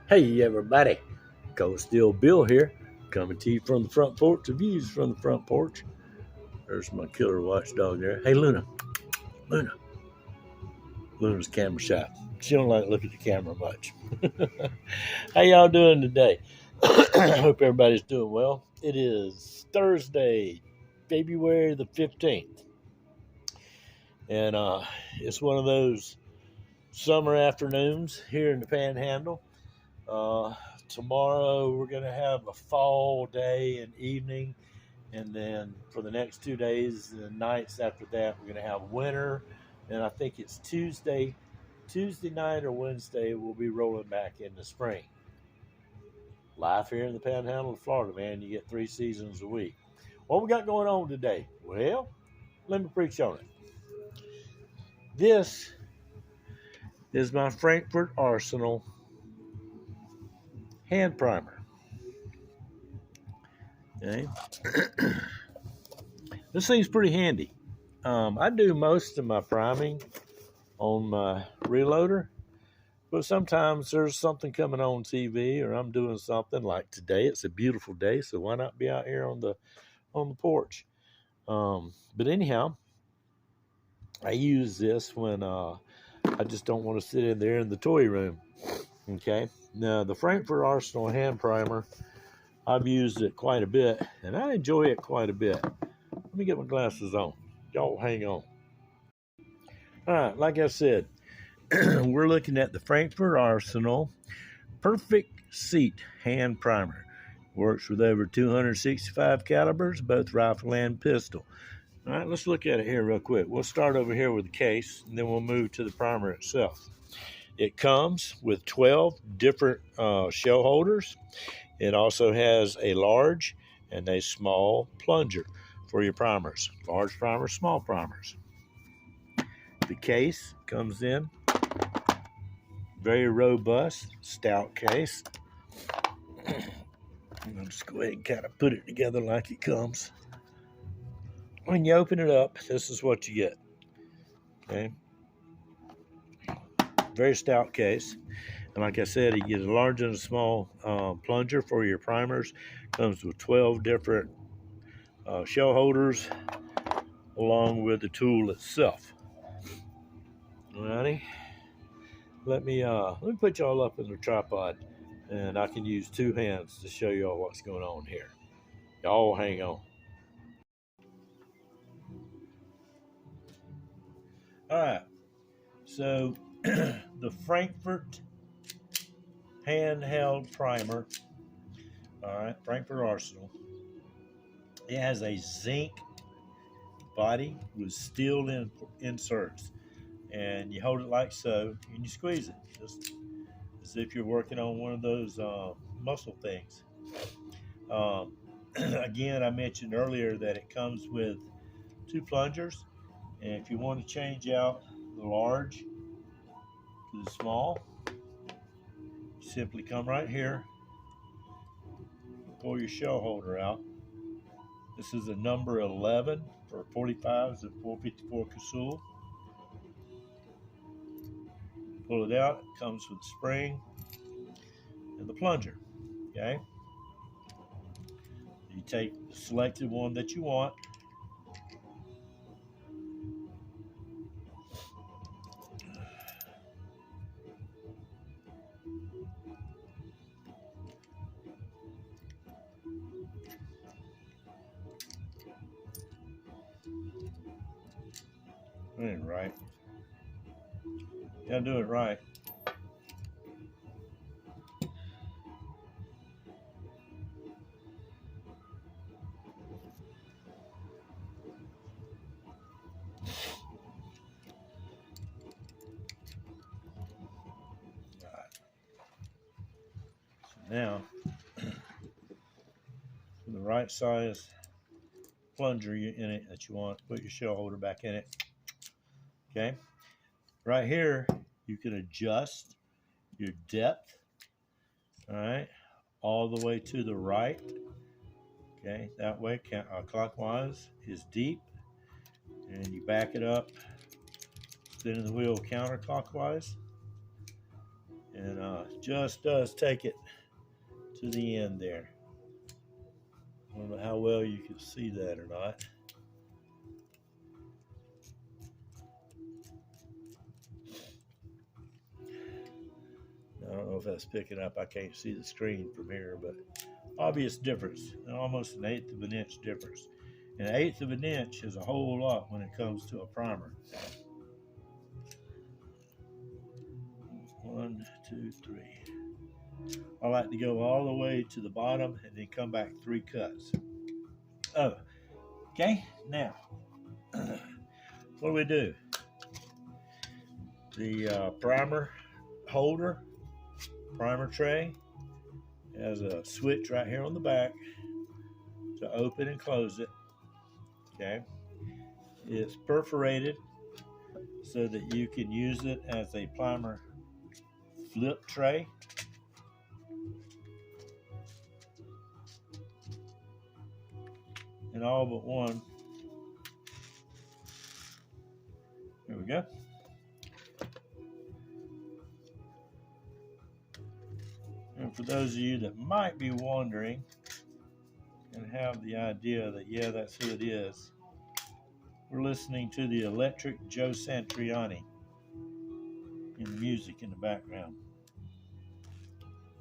Hey everybody, Cold Steel Bill here, coming to you from the front porch, the views from the front porch. There's my killer watchdog there. Hey Luna, Luna. Luna's camera shy. She don't like to look at the camera much. How y'all doing today? I hope everybody's doing well. It is Thursday, February the 15th. And it's one of those summer afternoons here in the Panhandle. Uh, Tomorrow we're going to have a fall day and evening, and then for the next 2 days and nights after that, we're going to have winter. And I think it's Tuesday night or Wednesday, we'll be rolling back into spring. Life here in the Panhandle of Florida, man, you get 3 seasons a week. What we got going on today? Well, let me preach on it. This is my Frankford Arsenal hand primer. Okay. This thing's pretty handy. I do most of my priming on my reloader, but sometimes there's something coming on TV or I'm doing something like today. It's a beautiful day, so why not be out here on the porch? But anyhow, I use this when I just don't want to sit in there in the toy room. Okay. Now the Frankford Arsenal hand primer, I've used it quite a bit, and I enjoy it quite a bit. Let me get my glasses on. Y'all hang on. All right, like I said, we're looking at the Frankford Arsenal Perfect Seat Hand Primer. Works with over 265 calibers, both rifle and pistol. All right, let's look at it here real quick. We'll start over here with the case, and then we'll move to the primer itself. It comes with 12 different shell holders. It also has a large and a small plunger for your primers. Large primers, small primers. The case comes in very robust, stout case. I'll just go ahead and kind of put it together like it comes. When you open it up, this is what you get. Okay. Very stout case. And like I said, you get a large and a small plunger for your primers. Comes with 12 different shell holders along with the tool itself. Alrighty. Let me put y'all up in the tripod, and I can use 2 hands to show y'all what's going on here. Y'all hang on. All right. So the Frankfurt handheld primer. All right, Frankfurt Arsenal. It has a zinc body with steel inserts, and you hold it like so, and you squeeze it, just as if you're working on one of those muscle things. Again, I mentioned earlier that it comes with 2 plungers, and if you want to change out the large to the small, you simply come right here, pull your shell holder out. This is a number 11 for 45s and 454 Casull. Pull it out. It comes with the spring and the plunger. Okay. You take the selected one that you want. That ain't right. You gotta do it right. Now, for the right size plunger in it that you want, put your shell holder back in it. Okay. Right here, you can adjust your depth. All right. All the way to the right. Okay. That way, clockwise is deep. And you back it up, spinning the wheel counterclockwise. and just does take it to the end there. I don't know how well you can see that or not. I don't know if that's picking up. I can't see the screen from here, but obvious difference, almost an eighth of an inch difference. And an eighth of an inch is a whole lot when it comes to a primer. 1, 2, 3. I like to go all the way to the bottom and then come back 3 cuts. Oh, okay. Now, what do? The primer holder, primer tray, has a switch right here on the back to open and close it. Okay. It's perforated so that you can use it as a primer flip tray. And all but one. There we go. And for those of you that might be wondering and have the idea that, yeah, that's who it is, we're listening to the electric Joe Satriani in the music in the background.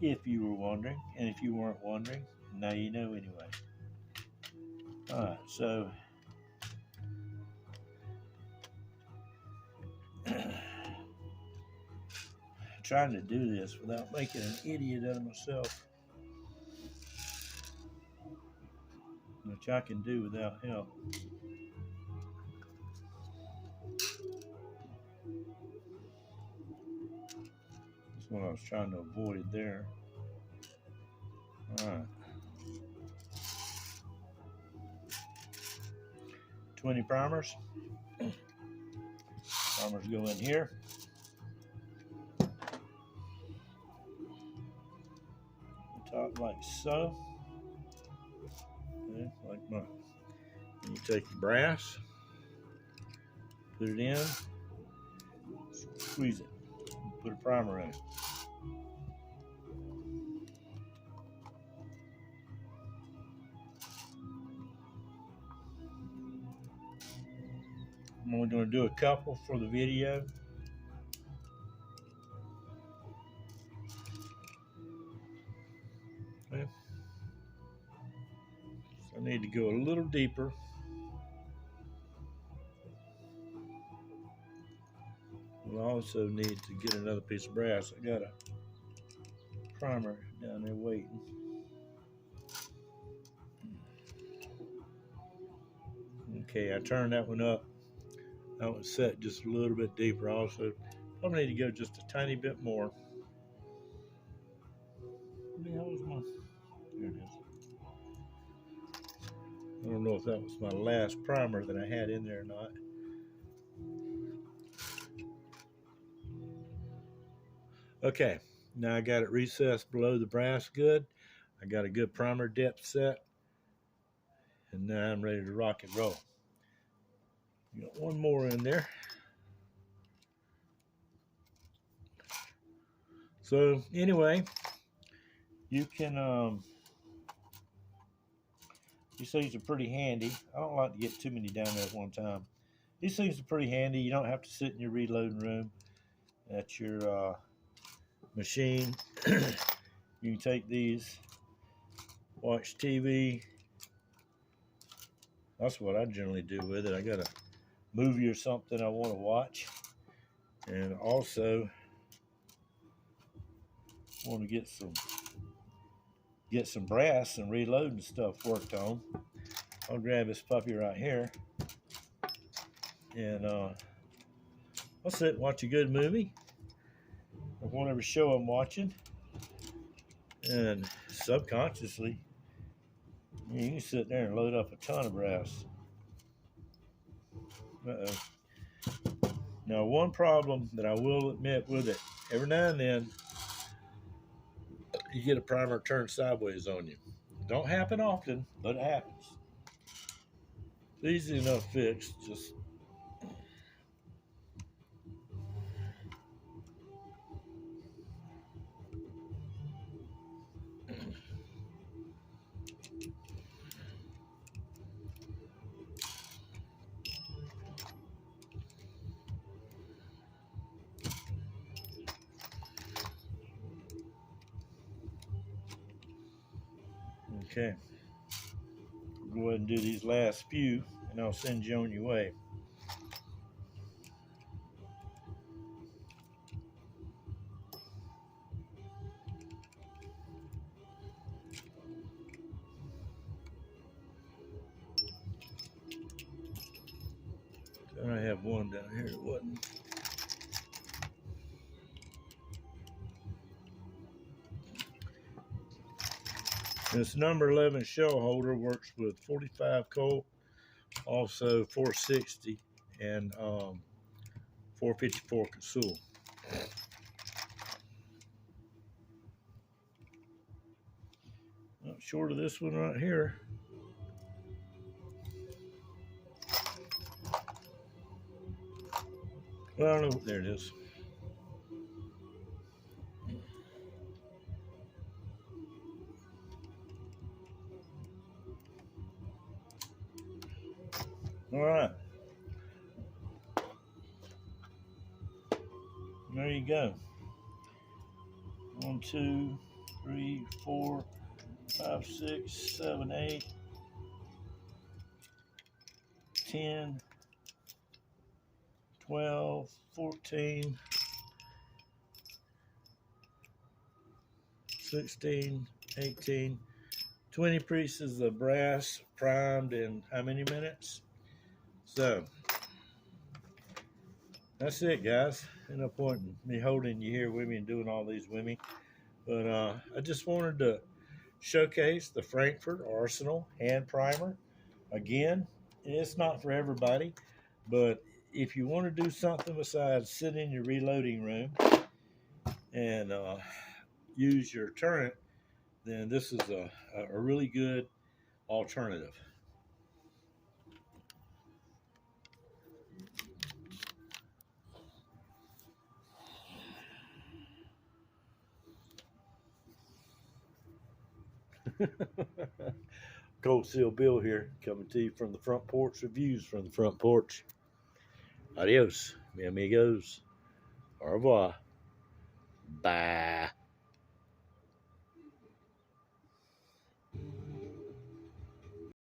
If you were wondering, and if you weren't wondering, now you know anyway. All right, so trying to do this without making an idiot out of myself, which I can do without help. That's what I was trying to avoid there. All right. 20 primers. Primers go in here. Top like so. Okay, like my. And you take the brass, put it in, squeeze it, and put a primer in it. I'm only going to do a couple for the video. Okay. So I need to go a little deeper. We'll also need to get another piece of brass. I got a primer down there waiting. Okay, I turned that one up. That one's set just a little bit deeper also. Probably need to go just a tiny bit more. What the hell is my... There it is. I don't know if that was my last primer that I had in there or not. Okay, now I got it recessed below the brass good. I got a good primer depth set. And now I'm ready to rock and roll. Got one more in there. So anyway, you can, these things are pretty handy. I don't like to get too many down there at one time. These things are pretty handy. You don't have to sit in your reloading room at your machine. You can take these, watch TV. That's what I generally do with it. I got a movie or something I want to watch, and also want to get some brass and reloading stuff worked on. I'll grab this puppy right here, and I'll sit and watch a good movie or whatever show I'm watching, and subconsciously you can sit there and load up a ton of brass. Now, one problem that I will admit with it, every now and then you get a primer turned sideways on you. Don't happen often, but it happens. Easy enough fix. Just Okay. Go ahead and do these last few, and I'll send you on your way. Then I have one down here that wasn't. This number 11 shell holder works with 45 Colt, also 460 and 454 Kasul. Not short of this one right here. Well, I don't know. There it is. All right. There you go. 1, 2, 3, 4, 5, 6, 7, 8, 10, 12, 14, 16, 18, 20 pieces of brass primed in how many minutes? So that's it, guys. No point in me holding you here with me and doing all these with me. But I just wanted to showcase the Frankford Arsenal Hand Primer. Again, it's not for everybody, but if you want to do something besides sit in your reloading room and use your turret, then this is a really good alternative. Cold Seal Bill here, coming to you from the front porch. Reviews from the front porch. Adios, mi amigos. Au revoir. Bye.